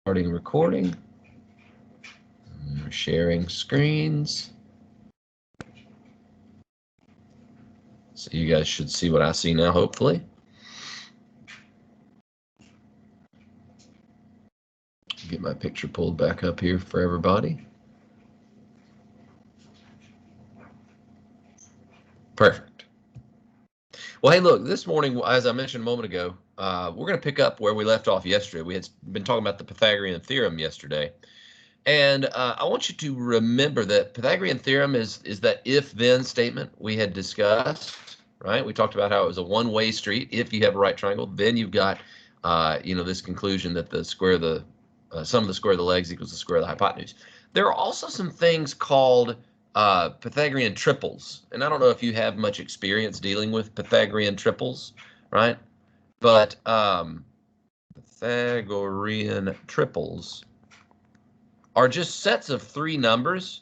Starting recording. Sharing screens. So you guys should see what I see now, hopefully. Get my picture pulled back up here for everybody. Perfect. Well, hey, look, this morning, as I mentioned a moment ago, we're going to pick up where we left off yesterday. We had been talking about the Pythagorean Theorem yesterday. And I want you to remember that Pythagorean Theorem is that if-then statement we had discussed, right? We talked about how it was a one-way street. If you have a right triangle, then you've got, this conclusion that the square of the sum of the square of the legs equals the square of the hypotenuse. There are also some things called Pythagorean triples. And I don't know if you have much experience dealing with Pythagorean triples, right? But Pythagorean triples are just sets of three numbers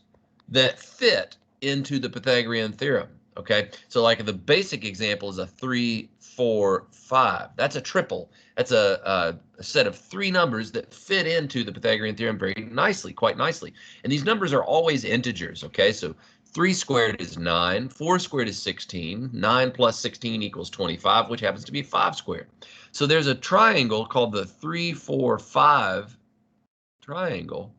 that fit into the Pythagorean theorem, okay? So like the basic example is a 3, 4, 5. That's a triple. That's a set of three numbers that fit into the Pythagorean theorem very nicely, quite nicely. And these numbers are always integers, okay? So 3 squared is 9, 4 squared is 16, 9 plus 16 equals 25, which happens to be 5 squared. So there's a triangle called the 3, 4, 5 triangle,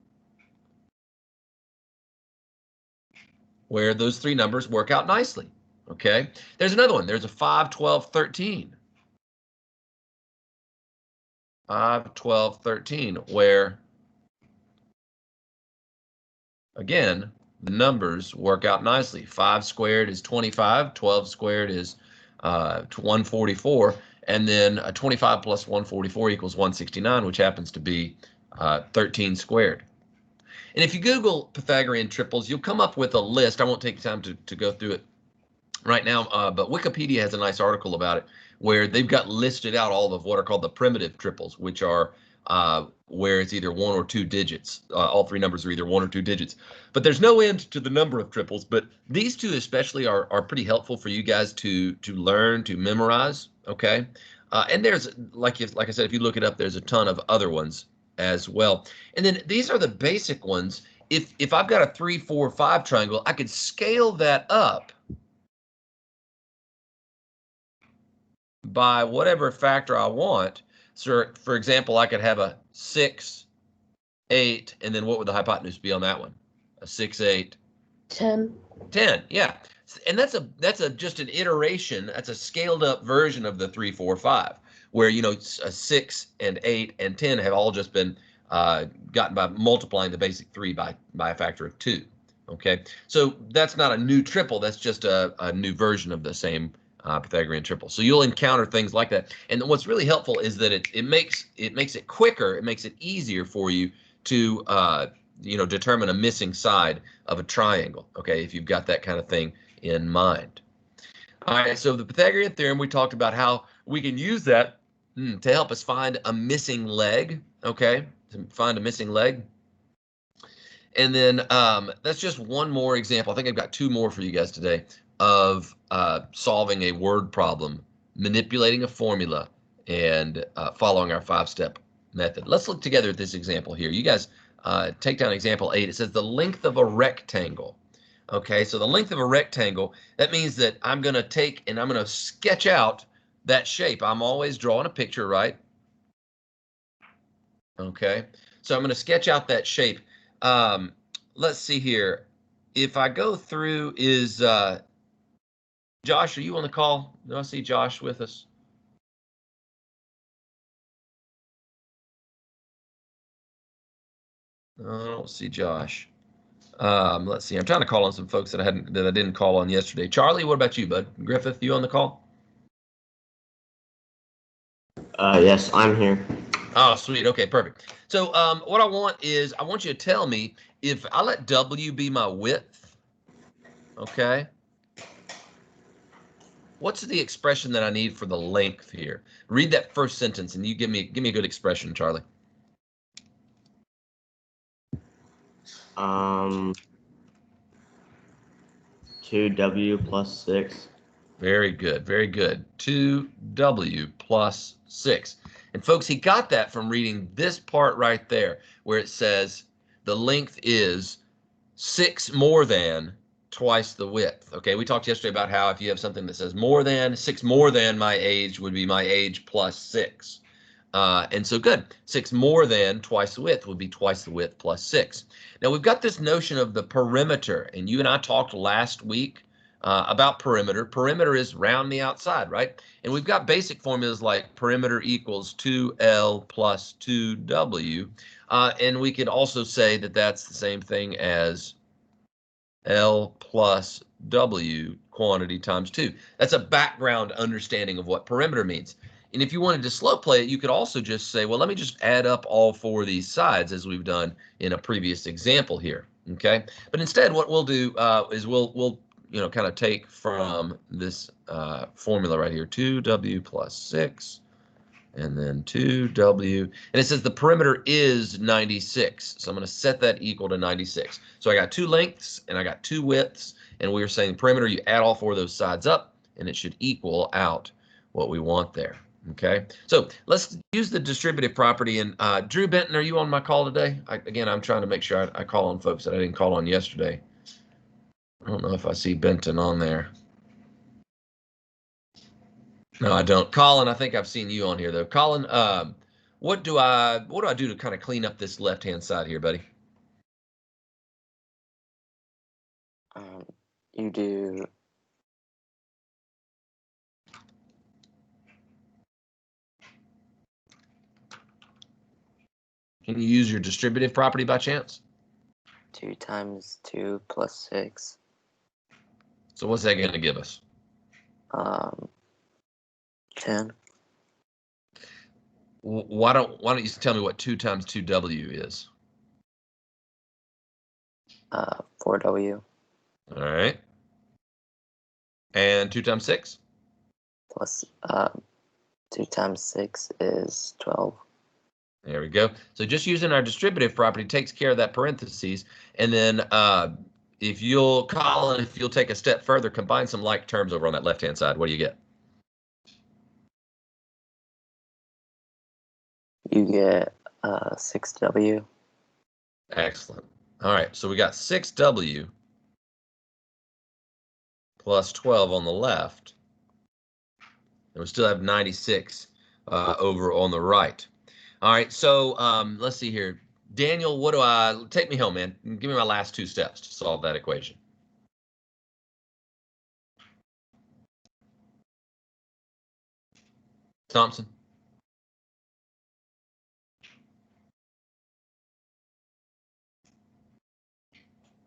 where those three numbers work out nicely, okay? There's another one. There's a 5, 12, 13. 5, 12, 13, where, again, the numbers work out nicely. 5 squared is 25, 12 squared is 144, and then 25 plus 144 equals 169, which happens to be 13 squared. And if you Google Pythagorean triples, you'll come up with a list. I won't take time to go through it right now, but Wikipedia has a nice article about it where they've got listed out all of what are called the primitive triples, which are where it's either 1 or 2 digits. All three numbers are either 1 or 2 digits. But there's no end to the number of triples. But these two especially are pretty helpful for you guys to learn, to memorize, okay? And there's, like I said, if you look it up, there's a ton of other ones as well. And then these are the basic ones. If I've got a 3, 4, 5 triangle, I could scale that up by whatever factor I want. So for example, I could have a 6, 8, and then what would the hypotenuse be on that one? A 6, 8, 10. 10, yeah. And that's just an iteration. That's a scaled up version of the 3, 4, 5, where a 6 and 8 and 10 have all just been gotten by multiplying the basic 3 by a factor of 2. Okay, so that's not a new triple. That's just a new version of the same Pythagorean triple. So you'll encounter things like that. And what's really helpful is that it makes it quicker. It makes it easier for you to determine a missing side of a triangle. Okay, if you've got that kind of thing in mind. All right, so the Pythagorean theorem, we talked about how we can use that to help us find a missing leg. Okay, to find a missing leg. And then that's just one more example. I think I've got two more for you guys today of solving a word problem, manipulating a formula, and following our 5-step method. Let's look together at this example here. You guys take down example 8. It says the length of a rectangle. Okay, so the length of a rectangle, that means that I'm going to take and I'm going to sketch out that shape. I'm always drawing a picture, right? Okay, so I'm going to sketch out that shape. Let's see here. If I go through, is Josh, are you on the call? Do I see Josh with us? I don't see Josh. Let's see. I'm trying to call on some folks that I didn't call on yesterday. Charlie, what about you, bud? Griffith, you on the call? Yes, I'm here. Oh, sweet. Okay, perfect. So what I want is I want you to tell me if I let W be my width, okay, what's the expression that I need for the length here? Read that first sentence and you give me a good expression, Charlie. 2W plus 6. Very good, very good. 2W plus 6. And folks, he got that from reading this part right there, where it says the length is 6 more than twice the width. Okay, we talked yesterday about how if you have something that says more than 6 more than my age would be my age plus 6. And so good, 6 more than twice the width would be twice the width plus 6. Now we've got this notion of the perimeter, and you and I talked last week about perimeter. Perimeter is round the outside, right? And we've got basic formulas like perimeter equals 2L plus 2W. And we could also say that that's the same thing as L plus W quantity times 2. That's a background understanding of what perimeter means. And if you wanted to slow play it, you could also just say, well, let me just add up all 4 of these sides as we've done in a previous example here. Okay, but instead what we'll do is we'll kind of take from this formula right here, 2W plus 6, and then 2W, and it says the perimeter is 96. So I'm going to set that equal to 96. So I got 2 lengths and I got 2 widths, and we were saying perimeter, you add all 4 of those sides up, and it should equal out what we want there. Okay, so let's use the distributive property. And Drew Benton, are you on my call today? Again, I'm trying to make sure I call on folks that I didn't call on yesterday. I don't know if I see Benton on there. No, I don't. Colin, I think I've seen you on here though. Colin, what do I do to kind of clean up this left-hand side here, buddy? You do Can you use your distributive property by chance? 2 times 2 plus 6. So what's that going to give us? 10. Why don't you tell me what 2 times 2W is? 4W. All right. And 2 times 6? Plus 2 times 6 is 12. There we go. So just using our distributive property takes care of that parentheses. And then if you'll take a step further, combine some like terms over on that left-hand side, what do you get? You get 6W. Excellent. All right, so we got 6W plus 12 on the left, and we still have 96 over on the right. All right, so let's see here. Daniel, take me home, man. Give me my last 2 steps to solve that equation. Thompson?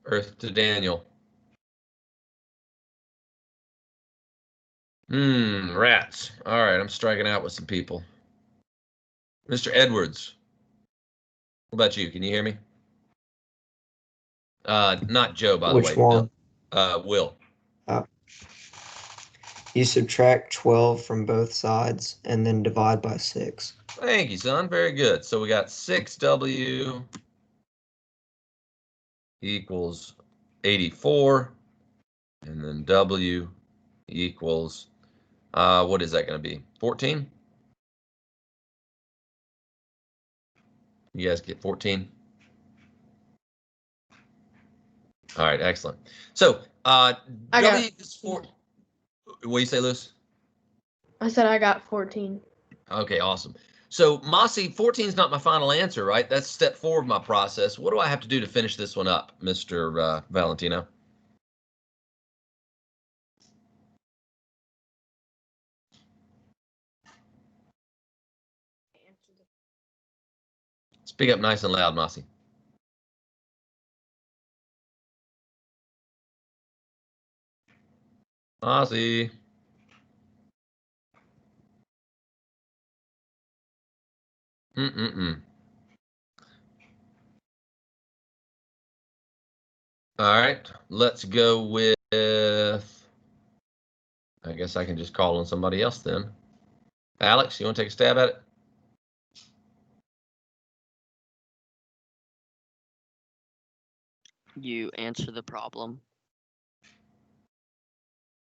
Earth to Daniel. Rats. All right, I'm striking out with some people. Mr. Edwards. What about you? Can you hear me? Not Joe, by the way. Which one? Will. You subtract 12 from both sides and then divide by 6. Thank you, son. Very good. So we got 6W equals 84, and then W equals, what is that going to be? 14? You guys get 14? All right, excellent. So W is 4. What do you say, Lewis? I said I got 14. Okay, awesome. So Mossy, 14 is not my final answer, right? That's step 4 of my process. What do I have to do to finish this one up, Mr. Valentino? Speak up nice and loud, Mossy. Mossy. All right, let's go with, I guess I can just call on somebody else then. Alex, you want to take a stab at it? You answer the problem.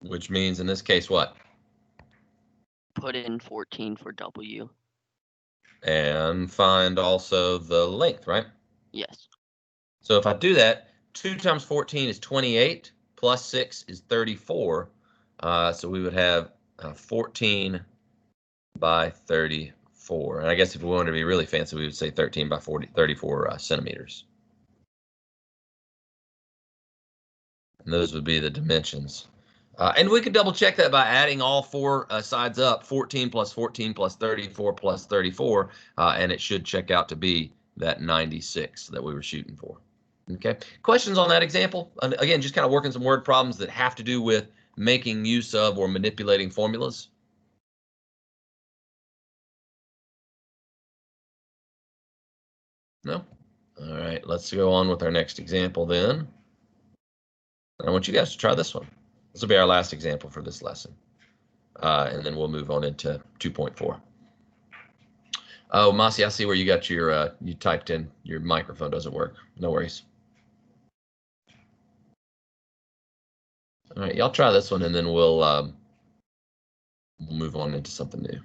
Which means in this case what? Put in 14 for W. and find also the length, right? Yes. So if I do that, 2 times 14 is 28, plus 6 is 34. So we would have 14 by 34. And I guess if we wanted to be really fancy, we would say 13 by 34 centimeters. And those would be the dimensions. And we could double check that by adding all four sides up, 14 plus 14 plus 34 plus 34, and it should check out to be that 96 that we were shooting for. Okay, questions on that example? And again, just kind of working some word problems that have to do with making use of or manipulating formulas. No? All right, let's go on with our next example then. I want you guys to try this one. This will be our last example for this lesson. And then we'll move on into 2.4. Oh, Masi, I see where you got your, you typed in, your microphone doesn't work. No worries. All right, y'all try this one and then we'll move on into something new.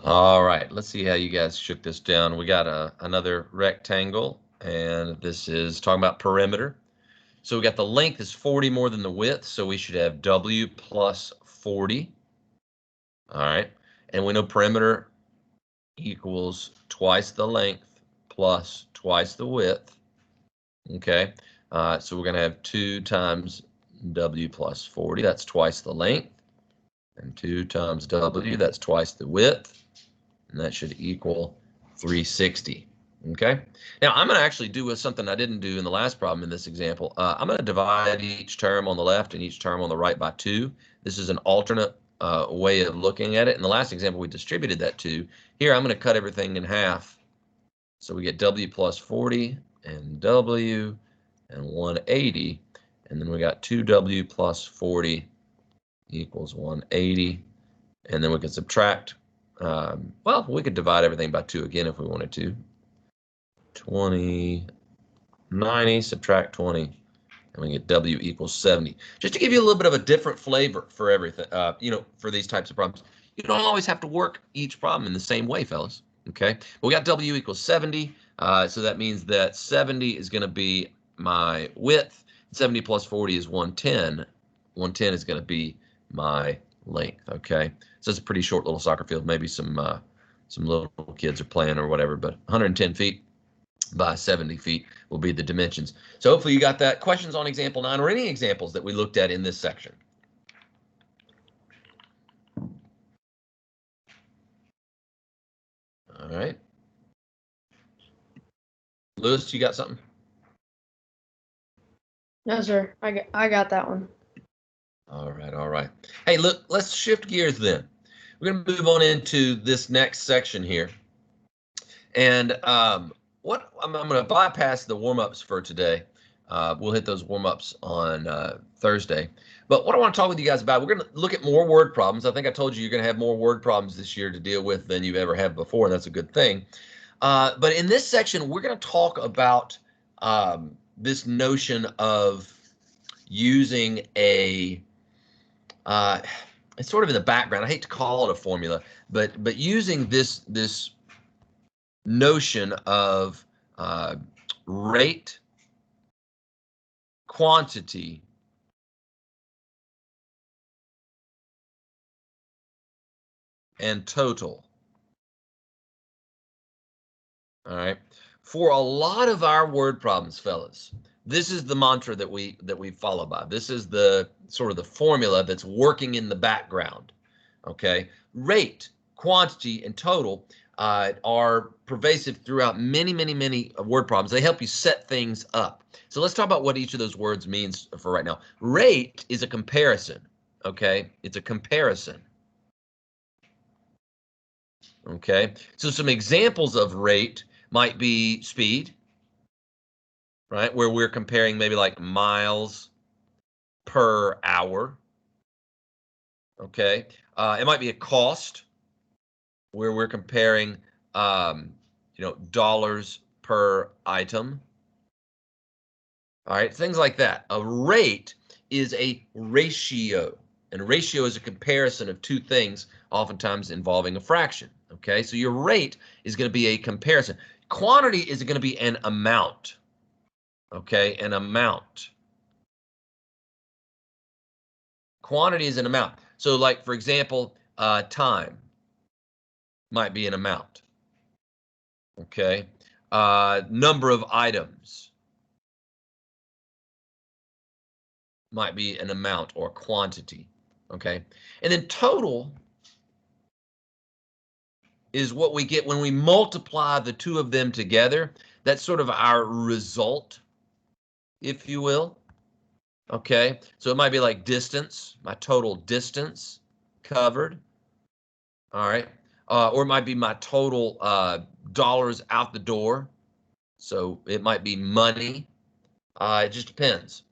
All right, let's see how you guys shook this down. We got another rectangle, and this is talking about perimeter. So we got the length is 40 more than the width, so we should have W plus 40. All right, and we know perimeter equals twice the length plus twice the width. Okay, so we're going to have 2 times W plus 40. That's twice the length. And 2 times W, that's twice the width. And that should equal 360. Okay. Now I'm going to actually do something I didn't do in the last problem in this example. I'm going to divide each term on the left and each term on the right by 2. This is an alternate way of looking at it. In the last example, we distributed that 2. Here, I'm going to cut everything in half. So we get W plus 40 and W and 180. And then we got 2W plus 40 equals 180. And then we can subtract. Well, we could divide everything by 2 again if we wanted to. 20, 90, subtract 20, and we get W equals 70. Just to give you a little bit of a different flavor for everything, you know, for these types of problems. You don't always have to work each problem in the same way, fellas. Okay, well, we got W equals 70, so that means that 70 is going to be my width. 70 plus 40 is 110. 110 is going to be my length. Okay, so it's a pretty short little soccer field. Maybe some little kids are playing or whatever, but 110 feet by 70 feet will be the dimensions. So hopefully you got that. Questions on example 9 or any examples that we looked at in this section? All right. Lewis, you got something? No, sir. I got that one. All right, all right. Hey, look, let's shift gears then. We're going to move on into this next section here. And what I'm going to bypass the warm-ups for today. We'll hit those warm-ups on Thursday. But what I want to talk with you guys about, we're going to look at more word problems. I think I told you you're going to have more word problems this year to deal with than you've ever had before, and that's a good thing. But in this section, we're going to talk about this notion of using a it's sort of in the background. I hate to call it a formula, but using this notion of rate, quantity, and total. All right. For a lot of our word problems, fellas, this is the mantra that we follow by. This is the sort of the formula that's working in the background. Okay. Rate, quantity, and total are pervasive throughout many word problems. They help you set things up. So let's talk about what each of those words means for right now. Rate is a comparison. Okay. It's a comparison. Okay. So some examples of rate might be speed, right? Where we're comparing maybe like miles per hour. Okay. It might be a cost where we're comparing, dollars per item. All right. Things like that. A rate is a ratio, and a ratio is a comparison of two things, oftentimes involving a fraction. Okay. So your rate is going to be a comparison. Quantity is going to be an amount. Okay, an amount. Quantity is an amount. So like, for example, time might be an amount. Okay, number of items might be an amount or quantity. Okay, and then total is what we get when we multiply the two of them together. That's sort of our result, if you will. Okay, so it might be like distance, my total distance covered. All right, or it might be my total dollars out the door. So it might be money. It just depends.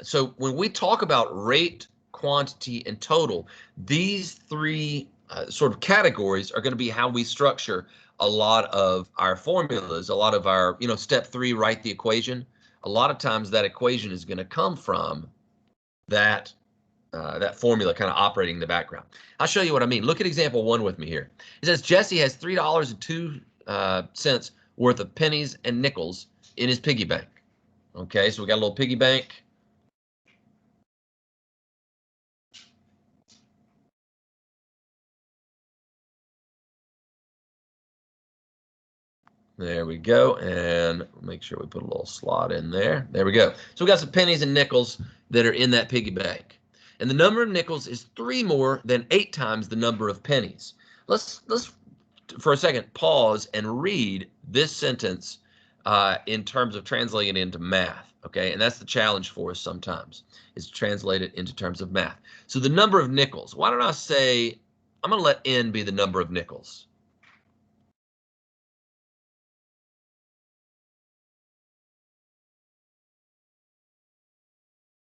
So when we talk about rate, quantity, and total, these three sort of categories are going to be how we structure a lot of our formulas, a lot of our, step 3, write the equation. A lot of times that equation is going to come from that formula kind of operating in the background. I'll show you what I mean. Look at example 1 with me here. It says Jesse has $3.02 worth of pennies and nickels in his piggy bank. Okay, so we got a little piggy bank. There we go, and make sure we put a little slot in there. There we go. So we got some pennies and nickels that are in that piggy bank. And the number of nickels is 3 more than 8 times the number of pennies. Let's for a second pause and read this sentence in terms of translating it into math. Okay, and that's the challenge for us sometimes, is to translate it into terms of math. So the number of nickels, why don't I say, I'm going to let n be the number of nickels.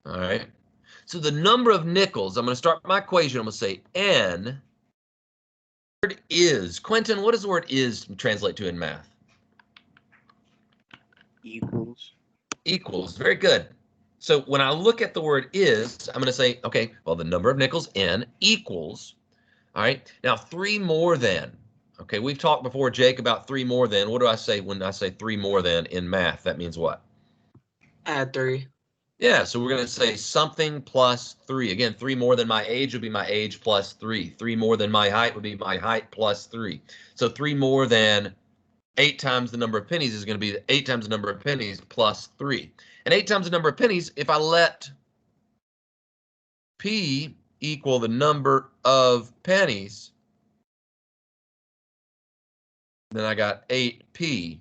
All right. So the number of nickels, I'm going to start my equation. I'm going to say n. Word is. Quentin, what does the word is translate to in math? Equals. Equals. Very good. So when I look at the word is, I'm going to say, okay, well, the number of nickels, n, equals. All right. Now, 3 more than. Okay, we've talked before, Jake, about 3 more than. What do I say when I say 3 more than in math? That means what? Add 3. Yeah, so we're going to say something plus 3. Again, 3 more than my age would be my age plus 3. 3 more than my height would be my height plus 3. So 3 more than 8 times the number of pennies is going to be 8 times the number of pennies plus 3. And 8 times the number of pennies, if I let P equal the number of pennies, then I got 8P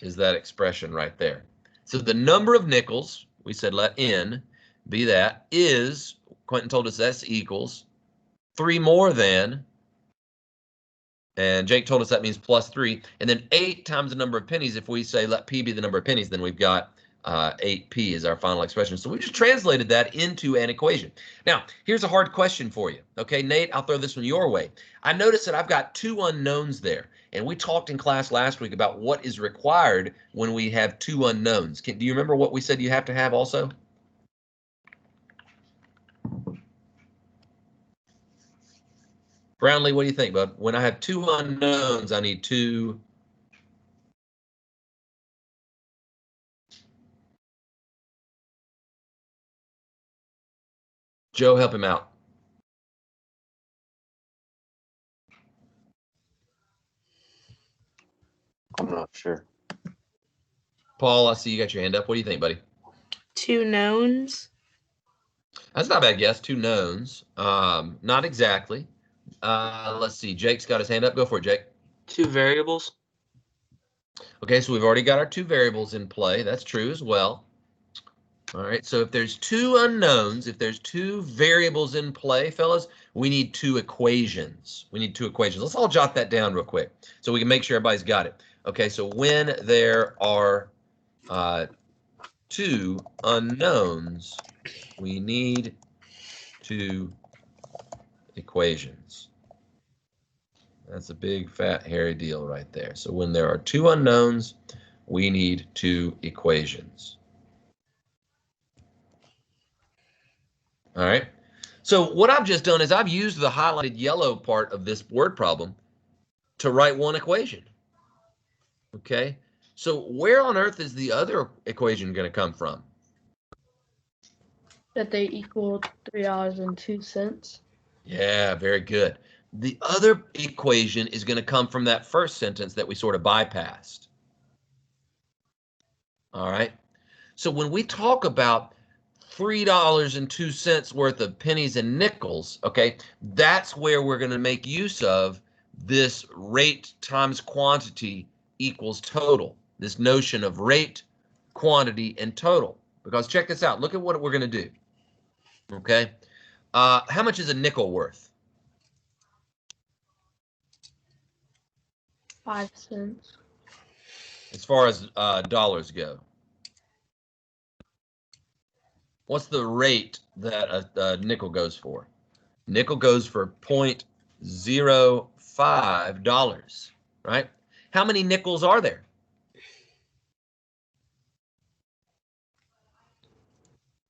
is that expression right there. So the number of nickels, we said let n be that, is, Quentin told us that's equals 3 more than, and Jake told us that means plus 3, and then 8 times the number of pennies. If we say let P be the number of pennies, then we've got 8P is our final expression. So we just translated that into an equation. Now, here's a hard question for you. Okay, Nate, I'll throw this one your way. I noticed that I've got 2 unknowns there. And we talked in class last week about what is required when we have 2 unknowns. Do you remember what we said you have to have also? Brownlee, what do you think, bud? When I have two unknowns, I need two. Joe, help him out. I'm not sure. Paul, I see you got your hand up. What do you think, buddy? Two knowns. That's not a bad guess. Two knowns. Not exactly. Let's see. Jake's got his hand up. Go for it, Jake. Two variables. Okay, so we've already got our two variables in play. That's true as well. All right, so if there's two unknowns, if there's two variables in play, fellas, we need two equations. We need two equations. Let's all jot that down real quick so we can make sure everybody's got it. Okay, so when there are two unknowns, we need two equations. That's a big, fat, hairy deal right there. So when there are two unknowns, we need two equations. All right. So what I've just done is I've used the highlighted yellow part of this word problem to write one equation. Okay. So where on earth is the other equation going to come from? That they equal $3.02. Yeah, very good. The other equation is going to come from that first sentence that we sort of bypassed. All right. So when we talk about $3.02 worth of pennies and nickels, okay, that's where we're going to make use of this rate times quantity equals total. This notion of rate, quantity, and total. Because check this out. Look at what we're going to do. Okay. How much is a nickel worth? 5 cents. As far as dollars go. What's the rate that a nickel goes for? Nickel goes for $0.05, right? How many nickels are there?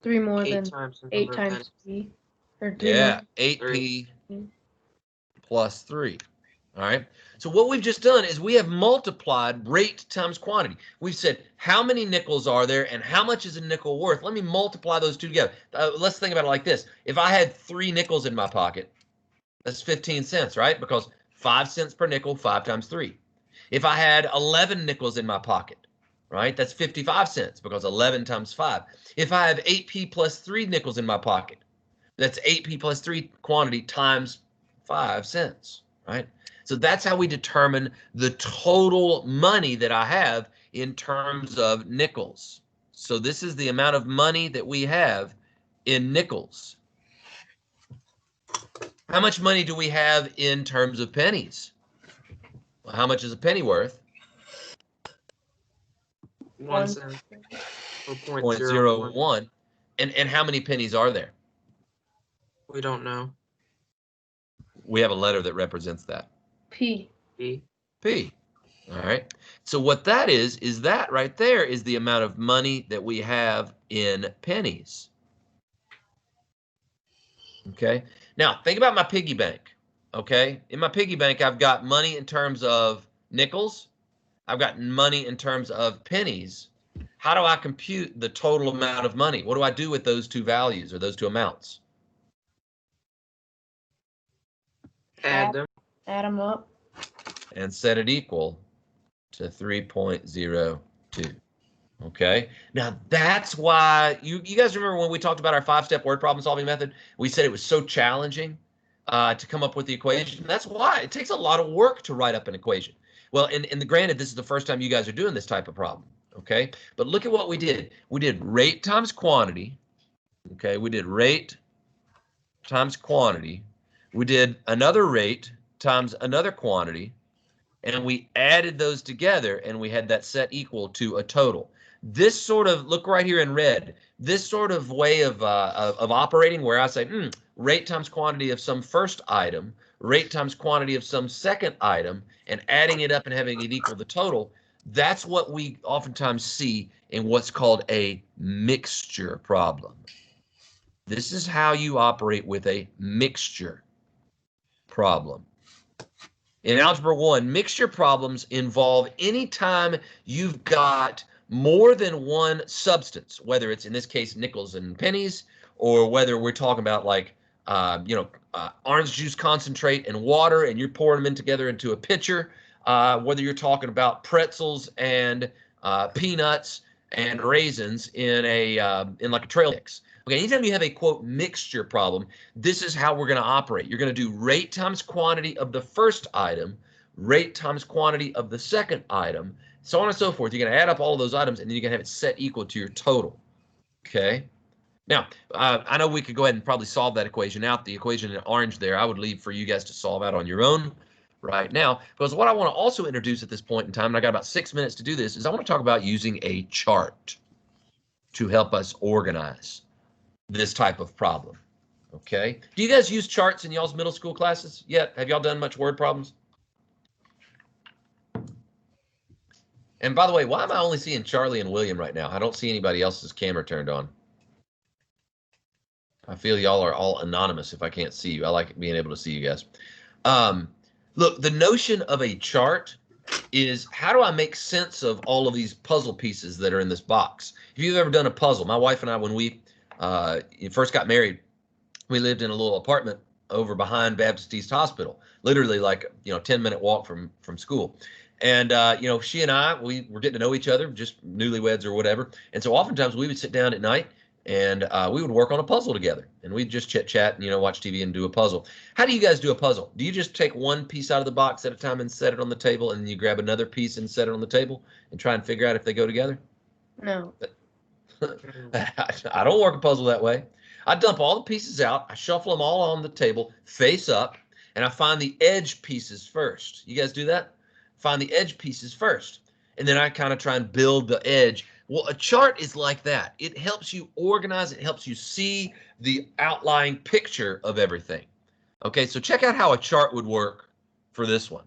Three more Eight than times the 8 number of times pennies. 3. Or 3 Yeah, more. 8p Mm. plus 3. All right. So what we've just done is we have multiplied rate times quantity. We've said how many nickels are there and how much is a nickel worth. Let me multiply those two together. Let's think about it like this. If I had 3 nickels in my pocket, that's 15 cents, right? Because 5 cents per nickel, 5 times 3. If I had 11 nickels in my pocket, right, that's 55 cents because 11 times 5. If I have 8p plus 3 nickels in my pocket, that's 8p plus 3 quantity times 5 cents, right? So that's how we determine the total money that I have in terms of nickels. So this is the amount of money that we have in nickels. How much money do we have in terms of pennies? Well, how much is a penny worth? 1 cent. Or 0.01. 0.01. And how many pennies are there? We don't know. We have a letter that represents that. P. B. P. All right. So what that is that right there is the amount of money that we have in pennies. Okay. Now think about my piggy bank. Okay. In my piggy bank, I've got money in terms of nickels. I've got money in terms of pennies. How do I compute the total amount of money? What do I do with those two values or those two amounts? Add them. Add them up. And set it equal to 3.02. Okay. Now that's why you guys remember when we talked about our 5-step word problem solving method, we said it was so challenging to come up with the equation. That's why it takes a lot of work to write up an equation. Well, granted, this is the first time you guys are doing this type of problem. Okay. But look at what we did. We did rate times quantity. Okay. We did rate times quantity. We did another rate times another quantity. And we added those together and we had that set equal to a total. This sort of, look right here in red, this sort of way of operating where I say rate times quantity of some first item, rate times quantity of some second item, and adding it up and having it equal the total, that's what we oftentimes see in what's called a mixture problem. This is how you operate with a mixture problem. In Algebra 1, mixture problems involve any time you've got more than one substance, whether it's in this case nickels and pennies, or whether we're talking about like orange juice concentrate and water, and you're pouring them in together into a pitcher, whether you're talking about pretzels and peanuts and raisins in like a trail mix. Okay, anytime you have a quote mixture problem, this is how we're going to operate. You're going to do rate times quantity of the first item, rate times quantity of the second item, so on and so forth. You're going to add up all of those items, and then you're going to have it set equal to your total. Okay. Now, I know we could go ahead and probably solve that equation out. The equation in orange there, I would leave for you guys to solve out on your own right now, because what I want to also introduce at this point in time, and I got about 6 minutes to do this, is I want to talk about using a chart to help us organize this type of problem. Okay. Do you guys use charts in y'all's middle school classes yet? Have y'all done much word problems? And by the way, why am I only seeing Charlie and William right now? I don't see anybody else's camera turned on. I feel y'all are all anonymous if I can't see you. I like being able to see you guys. Look, the notion of a chart is, how do I make sense of all of these puzzle pieces that are in this box? If you've ever done a puzzle, my wife and I, when we first got married, we lived in a little apartment over behind Baptist East Hospital, literally like 10-minute walk from school. And she and I, we were getting to know each other, just newlyweds or whatever. And so oftentimes we would sit down at night and we would work on a puzzle together, and we'd just chit chat and watch TV and do a puzzle. How do you guys do a puzzle? Do you just take one piece out of the box at a time and set it on the table, and then you grab another piece and set it on the table and try and figure out if they go together? No. I don't work a puzzle that way. I dump all the pieces out, I shuffle them all on the table face up, and I find the edge pieces first. You guys do that? Find the edge pieces first, and then I kind of try and build the edge. Well, a chart is like that. It helps you organize. It helps you see the outlying picture of everything. Okay, so check out how a chart would work for this one.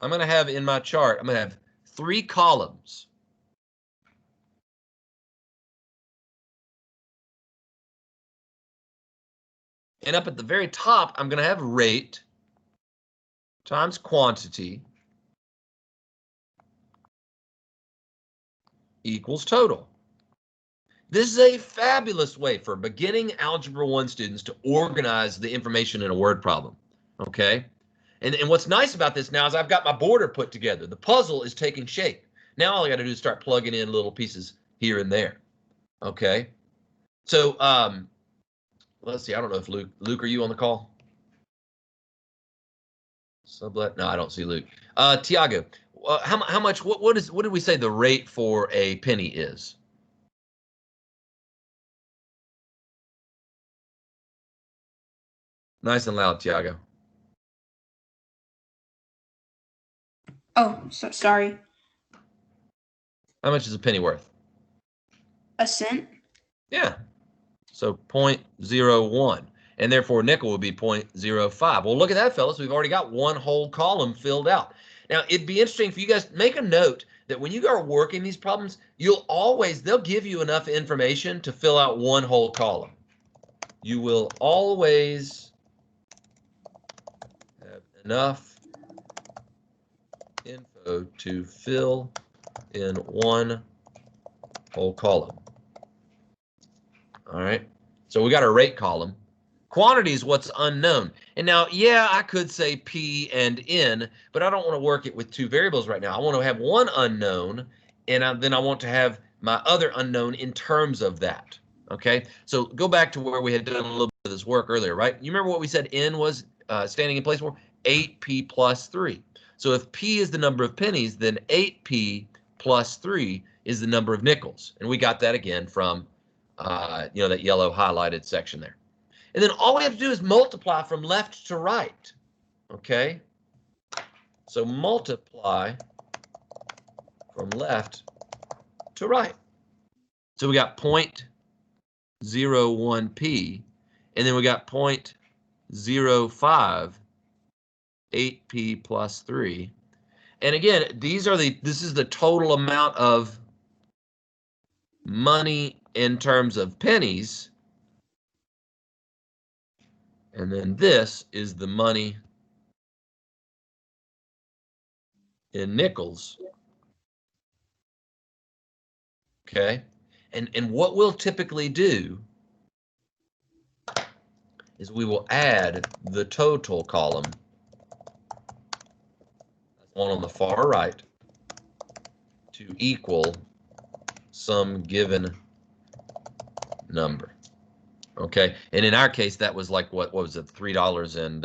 I'm going to have in my chart, I'm going to have 3 columns. And up at the very top, I'm going to have rate times quantity equals total. This is a fabulous way for beginning Algebra 1 students to organize the information in a word problem. Okay? And what's nice about this now is I've got my border put together. The puzzle is taking shape. Now all I got to do is start plugging in little pieces here and there. Okay? So, let's see. I don't know if Luke, are you on the call? Sublet? No, I don't see Luke. Tiago, how much? What did we say the rate for a penny is? Nice and loud, Tiago. Oh, sorry. How much is a penny worth? A cent? Yeah. So 0.01. And therefore nickel would be 0.05. Well, look at that, fellas. We've already got one whole column filled out. Now, it'd be interesting for you guys to make a note that when you are working these problems, they'll give you enough information to fill out one whole column. You will always have enough info to fill in one whole column. All right. So we got our rate column. Quantity is what's unknown. And now, yeah, I could say P and N, but I don't want to work it with 2 variables right now. I want to have one unknown, and then I want to have my other unknown in terms of that. Okay, so go back to where we had done a little bit of this work earlier, right? You remember what we said N was standing in place for? 8P plus 3. So if P is the number of pennies, then 8P plus 3 is the number of nickels. And we got that again from that yellow highlighted section there. And then all we have to do is multiply from left to right. Okay? So multiply from left to right. So we got 0.01p, and then we got 0.05, 8p plus 3. And again, this is the total amount of money in terms of pennies And then this is the money in nickels. Okay. And what we'll typically do is we will add the total column, one on the far right, to equal some given number. Okay, and in our case, that was like what was it? $3.02,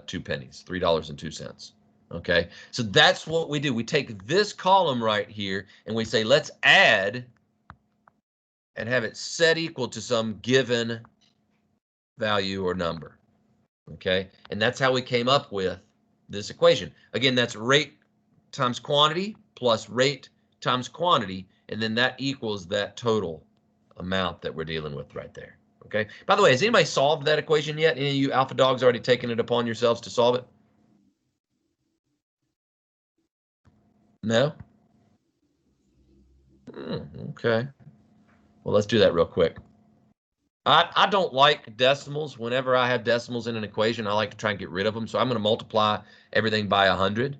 $3.02. Okay, so that's what we do. We take this column right here and we say, let's add and have it set equal to some given value or number. Okay, and that's how we came up with this equation. Again, that's rate times quantity plus rate times quantity, and then that equals that total amount that we're dealing with right there. Okay. By the way, has anybody solved that equation yet? Any of you alpha dogs already taken it upon yourselves to solve it? No? Okay. Well, let's do that real quick. I don't like decimals. Whenever I have decimals in an equation, I like to try and get rid of them. So I'm going to multiply everything by 100.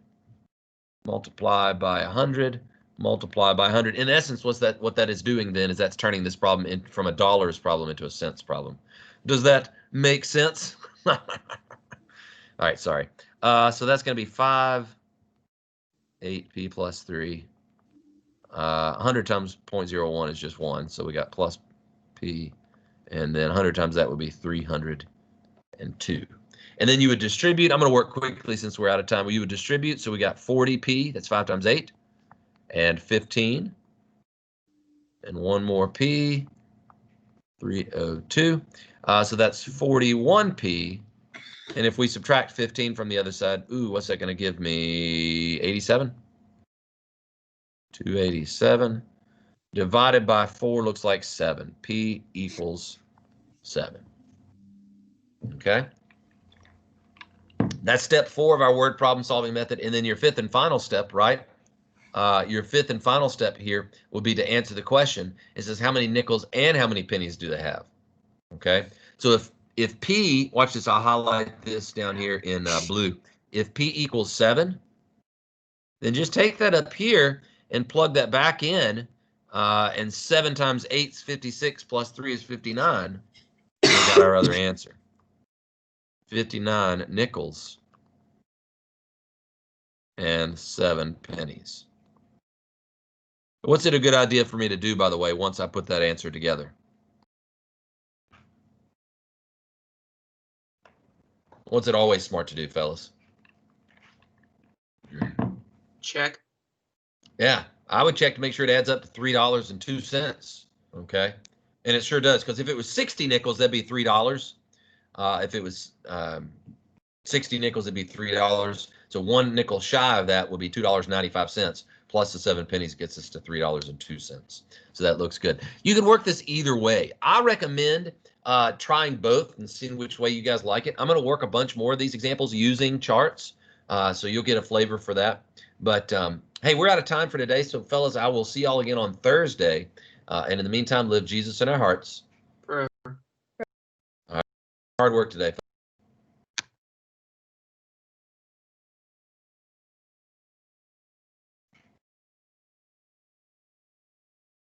Multiply by 100. Multiply by 100. In essence, what that is doing then is that's turning this problem from a dollars problem into a cents problem. Does that make sense? All right, sorry. So that's going to be 5, 8p plus 3. 100 times 0.01 is just 1, so we got plus p, and then 100 times that would be 302. And then you would distribute. I'm going to work quickly since we're out of time. You would distribute, so we got 40p, that's 5 times 8. And 15, and one more p, 302. So that's 41p. And if we subtract 15 from the other side, ooh, what's that going to give me? 87? 287 divided by 4 looks like 7. P equals 7. Okay. That's step 4 of our word problem solving method. And then your fifth and final step, right? Your fifth and final step here will be to answer the question. It says how many nickels and how many pennies do they have? Okay, so if P, watch this, I'll highlight this down here in blue. If P equals 7, then just take that up here and plug that back in, and 7 times 8 is 56 plus 3 is 59. We got our other answer. 59 nickels and 7 pennies. What's it a good idea for me to do, by the way, once I put that answer together? What's it always smart to do, fellas? Check. Yeah, I would check to make sure it adds up to $3.02. Okay, and it sure does, because if it was 60 nickels, that'd be $3. If it was 60 nickels, it'd be $3. So 1 nickel shy of that would be $2.95. Plus the 7 pennies gets us to $3.02. So that looks good. You can work this either way. I recommend trying both and seeing which way you guys like it. I'm going to work a bunch more of these examples using charts, so you'll get a flavor for that. But hey, we're out of time for today. So fellas, I will see y'all again on Thursday. And in the meantime, live Jesus in our hearts. Forever. All right. Hard work today.